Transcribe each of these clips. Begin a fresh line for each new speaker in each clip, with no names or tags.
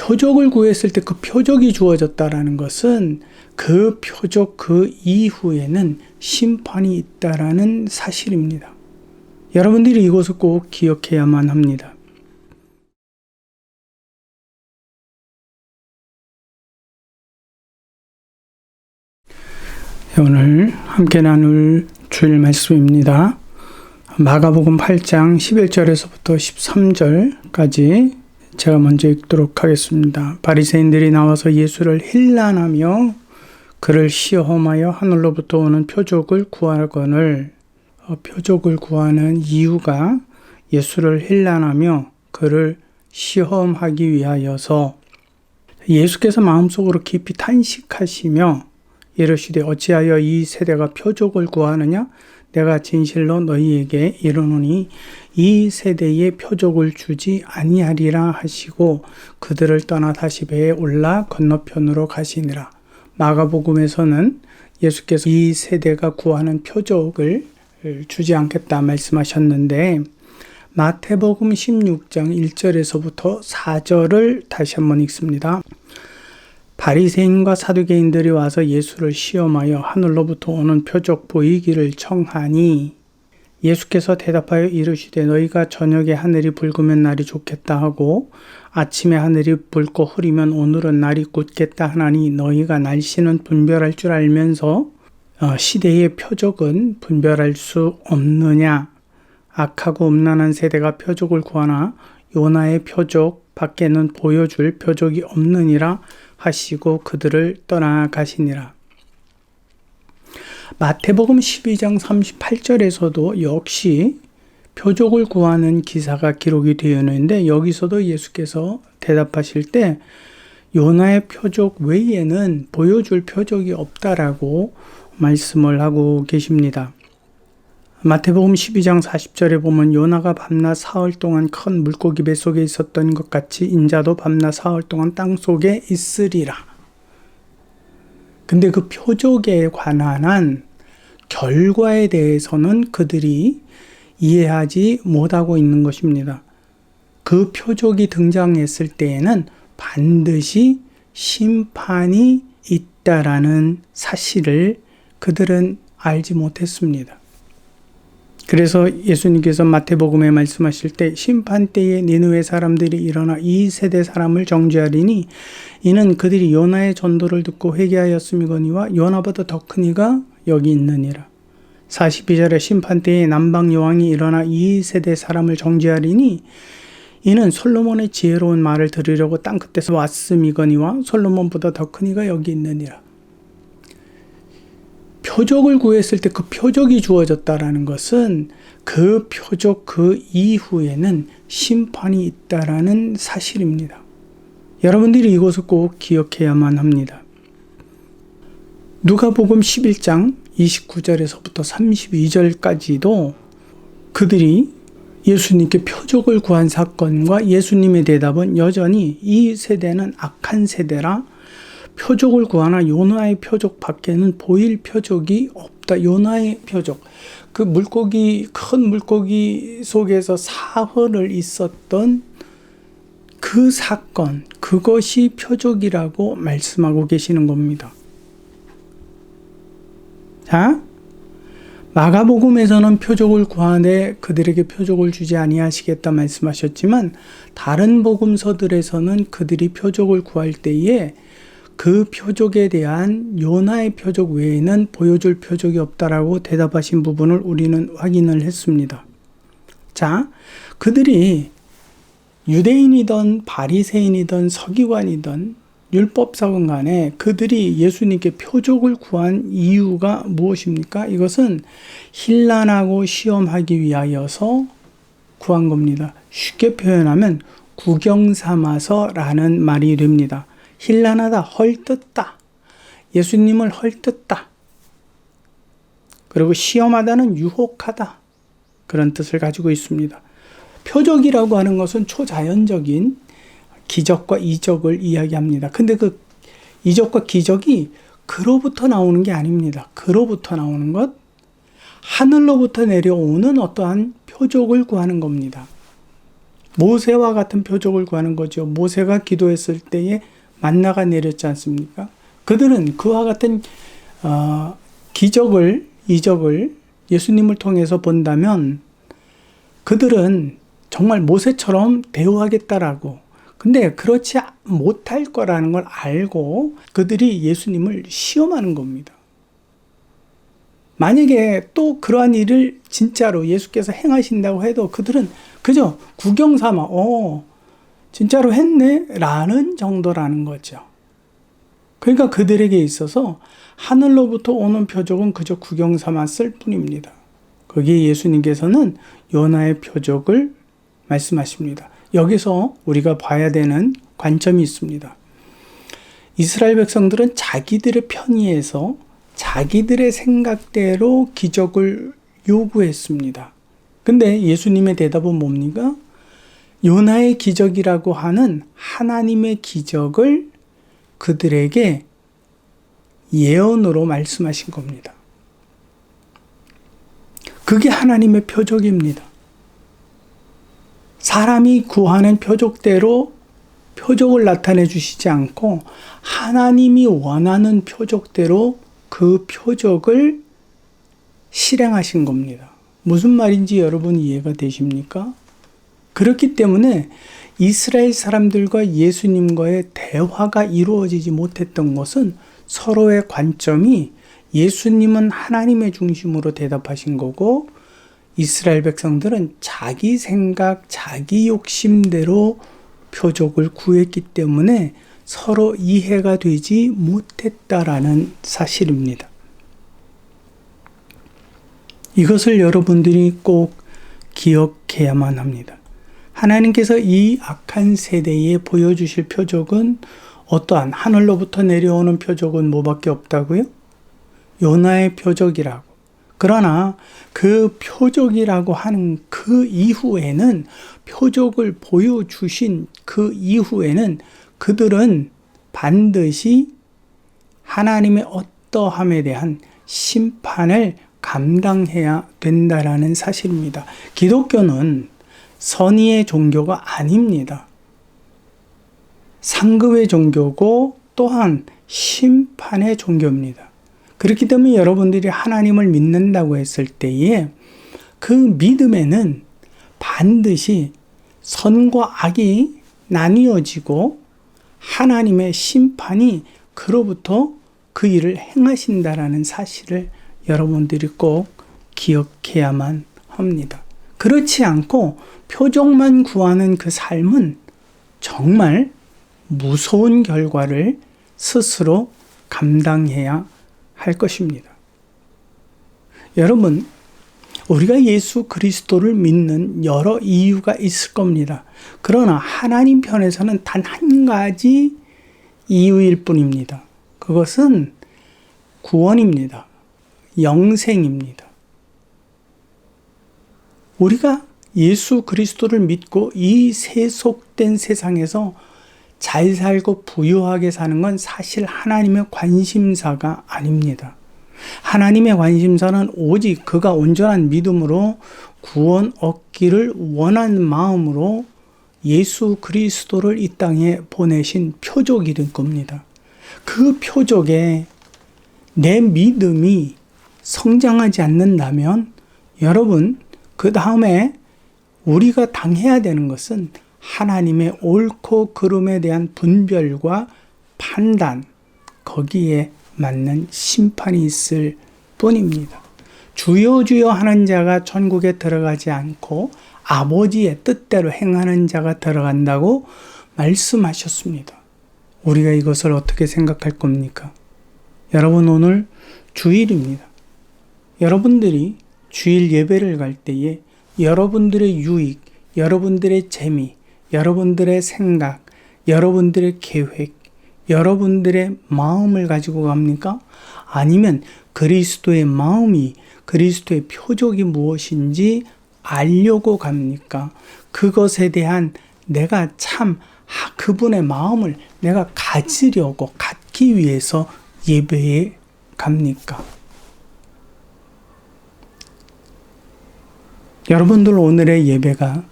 표적을 구했을 때 그 표적이 주어졌다라는 것은 그 표적 그 이후에는 심판이 있다라는 사실입니다. 여러분들이 이것을 꼭 기억해야만 합니다. 오늘 함께 나눌 주일 말씀입니다. 마가복음 8장 11절에서부터 13절까지 제가 먼저 읽도록 하겠습니다. 바리새인들이 나와서 예수를 힐난하며 그를 시험하여 하늘로부터 오는 표적을 구하거늘, 표적을 구하는 이유가 예수를 힐난하며 그를 시험하기 위하여서 예수께서 마음속으로 깊이 탄식하시며 이르시되 어찌하여 이 세대가 표적을 구하느냐? 내가 진실로 너희에게 이르노니 이 세대에 표적을 주지 아니하리라 하시고 그들을 떠나 다시 배에 올라 건너편으로 가시니라. 마가복음에서는 예수께서 이 세대가 구하는 표적을 주지 않겠다 말씀하셨는데, 마태복음 16장 1절에서부터 4절을 다시 한번 읽습니다. 바리새인과 사두개인들이 와서 예수를 시험하여 하늘로부터 오는 표적 보이기를 청하니 예수께서 대답하여 이르시되 너희가 저녁에 하늘이 붉으면 날이 좋겠다 하고 아침에 하늘이 붉고 흐리면 오늘은 날이 굳겠다 하나니 너희가 날씨는 분별할 줄 알면서 시대의 표적은 분별할 수 없느냐? 악하고 음란한 세대가 표적을 구하나 요나의 표적 밖에는 보여줄 표적이 없느니라 하시고 그들을 떠나가시니라. 마태복음 12장 38절에서도 역시 표적을 구하는 기사가 기록이 되어 있는데, 여기서도 예수께서 대답하실 때 요나의 표적 외에는 보여줄 표적이 없다라고 말씀을 하고 계십니다. 마태복음 12장 40절에 보면 요나가 밤낮 사흘 동안 큰 물고기 뱃속에 있었던 것 같이 인자도 밤낮 사흘 동안 땅속에 있으리라. 근데 그 표적에 관한 결과에 대해서는 그들이 이해하지 못하고 있는 것입니다. 그 표적이 등장했을 때에는 반드시 심판이 있다라는 사실을 그들은 알지 못했습니다. 그래서 예수님께서 마태복음에 말씀하실 때 심판 때에 니느웨 사람들이 일어나 이 세대 사람을 정죄하리니 이는 그들이 요나의 전도를 듣고 회개하였음이거니와 요나보다 더 큰 이가 여기 있느니라. 42절에 심판 때에 남방 여왕이 일어나 이 세대 사람을 정죄하리니 이는 솔로몬의 지혜로운 말을 들으려고 땅 끝에서 왔음이거니와 솔로몬보다 더 큰 이가 여기 있느니라. 표적을 구했을 때 그 표적이 주어졌다라는 것은 그 표적 그 이후에는 심판이 있다라는 사실입니다. 여러분들이 이것을 꼭 기억해야만 합니다. 누가복음 11장 29절에서부터 32절까지도 그들이 예수님께 표적을 구한 사건과 예수님의 대답은 여전히 이 세대는 악한 세대라 표적을 구하나 요나의 표적 밖에는 보일 표적이 없다. 요나의 표적, 그 물고기, 큰 물고기 속에서 사흘을 있었던 그 사건, 그것이 표적이라고 말씀하고 계시는 겁니다. 자, 마가복음에서는 표적을 구하되 그들에게 표적을 주지 아니하시겠다 말씀하셨지만 다른 복음서들에서는 그들이 표적을 구할 때에 그 표적에 대한 요나의 표적 외에는 보여줄 표적이 없다라고 대답하신 부분을 우리는 확인을 했습니다. 자, 그들이 유대인이든 바리새인이든 서기관이든 율법사건 간에 그들이 예수님께 표적을 구한 이유가 무엇입니까? 이것은 힐난하고 시험하기 위하여서 구한 겁니다. 쉽게 표현하면 구경 삼아서라는 말이 됩니다. 힐난하다, 헐뜯다. 예수님을 헐뜯다. 그리고 시험하다는 유혹하다. 그런 뜻을 가지고 있습니다. 표적이라고 하는 것은 초자연적인 기적과 이적을 이야기합니다. 근데 그 이적과 기적이 그로부터 나오는 게 아닙니다. 그로부터 나오는 것, 하늘로부터 내려오는 어떠한 표적을 구하는 겁니다. 모세와 같은 표적을 구하는 거죠. 모세가 기도했을 때에 만나가 내렸지 않습니까? 그들은 그와 같은 기적을, 이적을 예수님을 통해서 본다면 그들은 정말 모세처럼 대우하겠다라고, 근데 그렇지 못할 거라는 걸 알고 그들이 예수님을 시험하는 겁니다. 만약에 또 그러한 일을 진짜로 예수께서 행하신다고 해도 그들은 그저 구경 삼아 진짜로 했네? 라는 정도라는 거죠. 그러니까 그들에게 있어서 하늘로부터 오는 표적은 그저 구경 삼았을 뿐입니다. 거기에 예수님께서는 요나의 표적을 말씀하십니다. 여기서 우리가 봐야 되는 관점이 있습니다. 이스라엘 백성들은 자기들의 편의에서 자기들의 생각대로 기적을 요구했습니다. 근데 예수님의 대답은 뭡니까? 요나의 기적이라고 하는 하나님의 기적을 그들에게 예언으로 말씀하신 겁니다. 그게 하나님의 표적입니다. 사람이 구하는 표적대로 표적을 나타내 주시지 않고 하나님이 원하는 표적대로 그 표적을 실행하신 겁니다. 무슨 말인지 여러분 이해가 되십니까? 그렇기 때문에 이스라엘 사람들과 예수님과의 대화가 이루어지지 못했던 것은 서로의 관점이 예수님은 하나님의 중심으로 대답하신 거고 이스라엘 백성들은 자기 생각, 자기 욕심대로 표적을 구했기 때문에 서로 이해가 되지 못했다라는 사실입니다. 이것을 여러분들이 꼭 기억해야만 합니다. 하나님께서 이 악한 세대에 보여주실 표적은 어떠한 하늘로부터 내려오는 표적은 뭐밖에 없다고요? 요나의 표적이라고. 그러나 그 표적이라고 하는 그 이후에는 표적을 보여주신 그 이후에는 그들은 반드시 하나님의 어떠함에 대한 심판을 감당해야 된다라는 사실입니다. 기독교는 선의의 종교가 아닙니다. 상급의 종교고 또한 심판의 종교입니다. 그렇기 때문에 여러분들이 하나님을 믿는다고 했을 때에 그 믿음에는 반드시 선과 악이 나뉘어지고 하나님의 심판이 그로부터 그 일을 행하신다라는 사실을 여러분들이 꼭 기억해야만 합니다. 그렇지 않고 표적만 구하는 그 삶은 정말 무서운 결과를 스스로 감당해야 할 것입니다. 여러분, 우리가 예수 그리스도를 믿는 여러 이유가 있을 겁니다. 그러나 하나님 편에서는 단 한 가지 이유일 뿐입니다. 그것은 구원입니다. 영생입니다. 우리가 예수 그리스도를 믿고 이 세속된 세상에서 잘 살고 부유하게 사는 건 사실 하나님의 관심사가 아닙니다. 하나님의 관심사는 오직 그가 온전한 믿음으로 구원 얻기를 원하는 마음으로 예수 그리스도를 이 땅에 보내신 표적이 된 겁니다. 그 표적에 내 믿음이 성장하지 않는다면 여러분, 그 다음에 우리가 당해야 되는 것은 하나님의 옳고 그름에 대한 분별과 판단, 거기에 맞는 심판이 있을 뿐입니다. 주여 주여 하는 자가 천국에 들어가지 않고 아버지의 뜻대로 행하는 자가 들어간다고 말씀하셨습니다. 우리가 이것을 어떻게 생각할 겁니까? 여러분, 오늘 주일입니다. 여러분들이 주일 예배를 갈 때에 여러분들의 유익, 여러분들의 재미, 여러분들의 생각, 여러분들의 계획, 여러분들의 마음을 가지고 갑니까? 아니면 그리스도의 마음이, 그리스도의 표적이 무엇인지 알려고 갑니까? 그것에 대한 내가 참 그분의 마음을 내가 가지려고, 갖기 위해서 예배에 갑니까? 여러분들 오늘의 예배가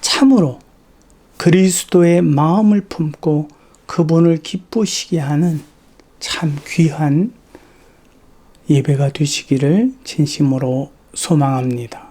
참 참으로 그리스도의 마음을 품고 그분을 기쁘시게 하는 참 귀한 예배가 되시기를 진심으로 소망합니다.